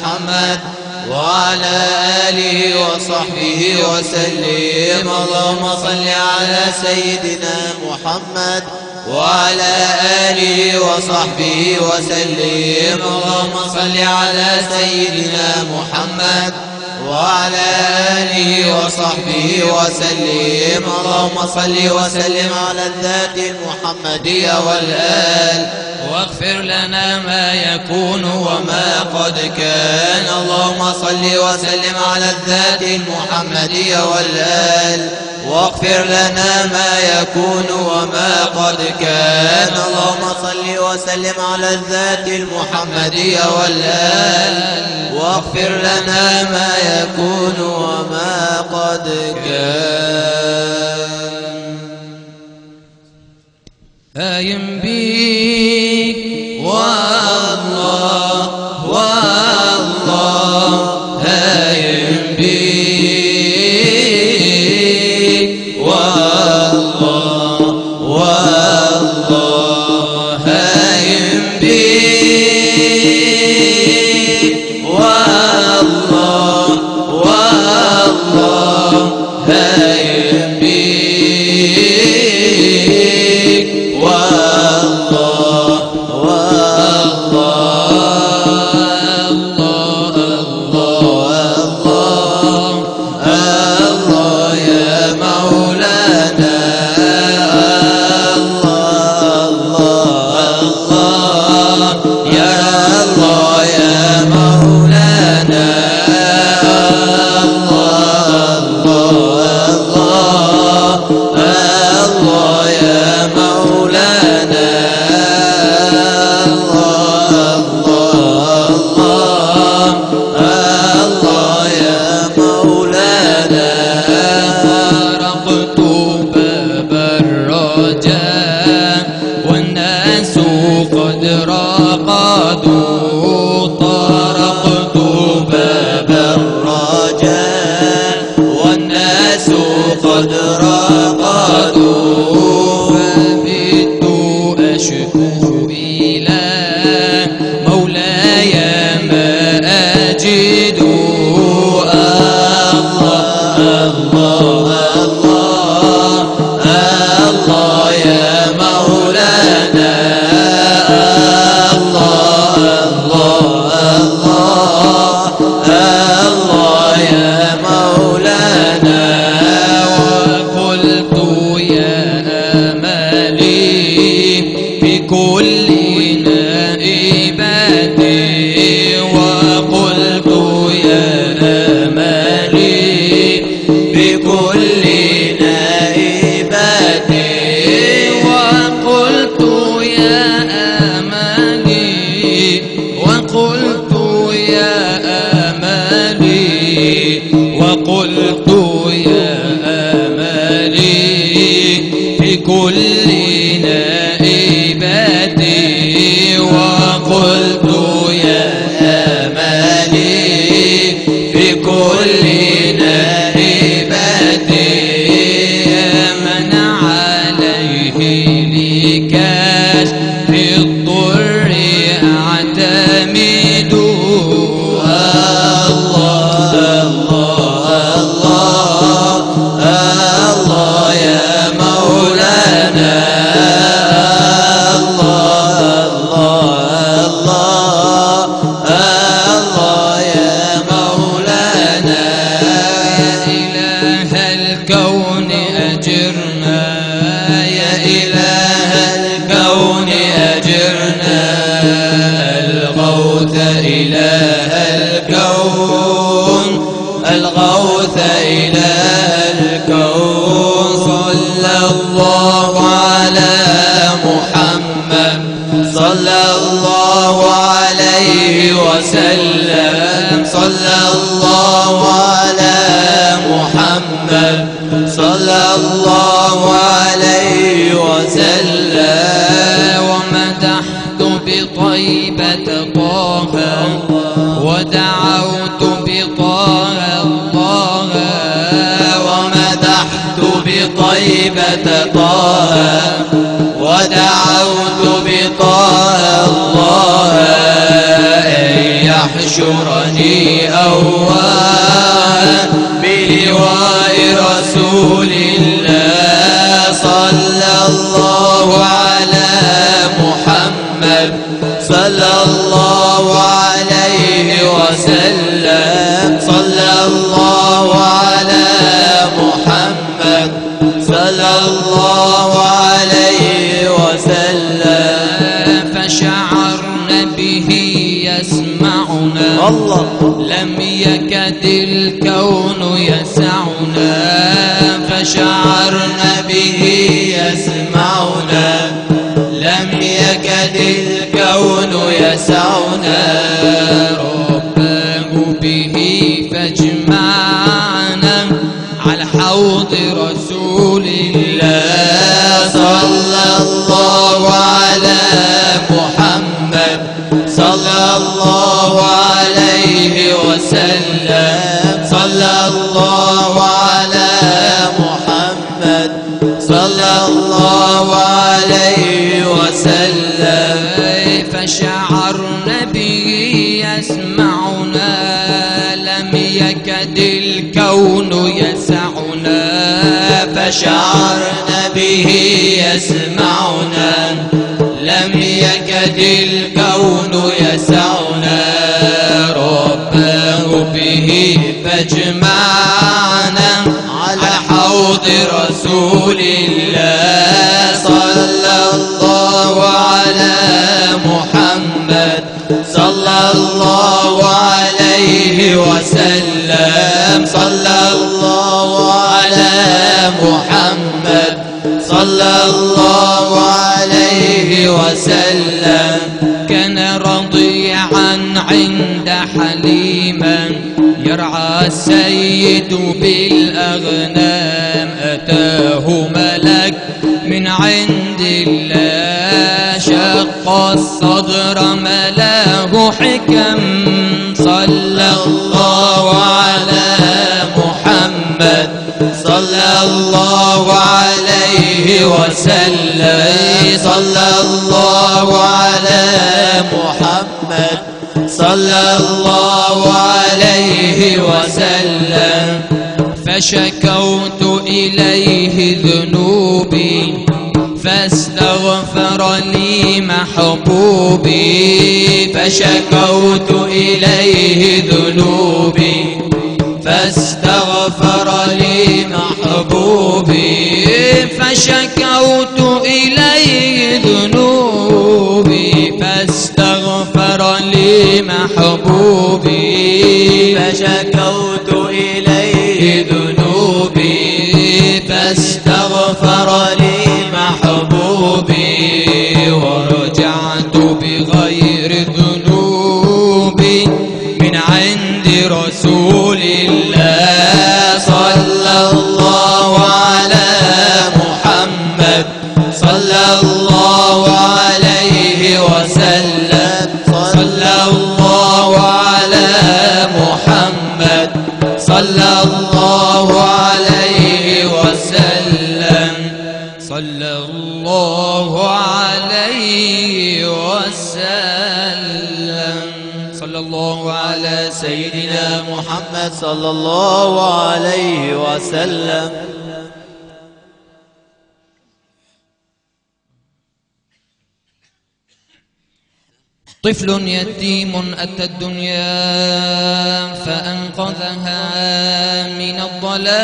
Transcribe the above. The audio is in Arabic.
محمد وعلى آله وصحبه وسلم. اللهم صل على سيدنا محمد وعلى آله وصحبه وسلم. اللهم صل على سيدنا محمد وعلى آله وصحبه وسلم. اللهم صل وسلم على الذات المحمدية والآل واغفر لنا ما يكون وما قد كان. اللهم صل وسلم على الذات المحمدية والآل واغفر لنا ما يكون وما قد كان. اللهم صل وسلم على الذات المحمدية والآل واغفر لنا ما يكون وما قد كان. قايم بيك والله والله قايم بيك والله والله قايم بيك والله والله قايم بيك والله قد راقدوا فبت أشكو إلى مولاي ما أجد. الله الله الله الله يا مولانا الله الله الله الله يا مولانا. كل نائبتي وقلت يا أملي بكل نائبتي وقلت يا أملي وقلت يا أملي وقلت يا أملي بكل وقلت يا أملي في كل نائبتي من عليه لكشف الضر أعتمد. الله الله الله الله يا مولانا إله الكون الغوث إله الكون. صلى الله على محمد صلى الله عليه وسلم. صلى الله على محمد صلى الله عليه وسلم. ومدحت بطيبة طه ودعوت بطه الله ومدحت بطيبة طه ودعوت بطه الله. يحشرني أواه بلواء رسول الله صلى الله على محمد صلى الله عليه وسلم صلى الله على محمد صلى الله عليه وسلم فشعرنا به يسمعنا الله لم يكد الكون يسعنا فشعرنا به يسمعنا لم يكد الكون يسعنا رباه به فاجمعنا على حوض رسول الله صلى الله على محمد صلى الله عليه وسلم صلى الله على محمد صلى الله عليه وسلم فشعرنا به يسمعنا لم يكد الكون يسعنا فشعرنا به يسمعنا لم يكد الكون يسعنا رباه به فاجمعنا على حوض رسول الله صلى الله على محمد صلى الله عليه وسلم صلى الله على محمد صلى الله عليه وسلم كان رضيعا عند حليما يرعى السيد بالأغنام أتاه ملك من عند الله شق الصدر ملاه حكم صلى الله على محمد صلى الله عليه وسلم صلى الله على محمد صلى الله عليه وسلم فشكوت إليه ذنوبي فاستغفر لي محبوبي فشكوت إليه ذنوبي فاستغفر لي محبوبي فشكوت إليه ذنوبي فاستغفر لي محبوبي فشكوت إليه ذنوبي فاستغفر لي محبوبي ورجعت بغير ذنوبي من عند رسول الله صلى الله على محمد صلى الله عليه وسلم صلى الله على محمد صلى الله عليه وسلم صلى الله عليه وسلم صلى الله على سيدنا محمد صلى الله عليه وسلم. طفل يتيم أتى الدنيا فأنقذها من الضلال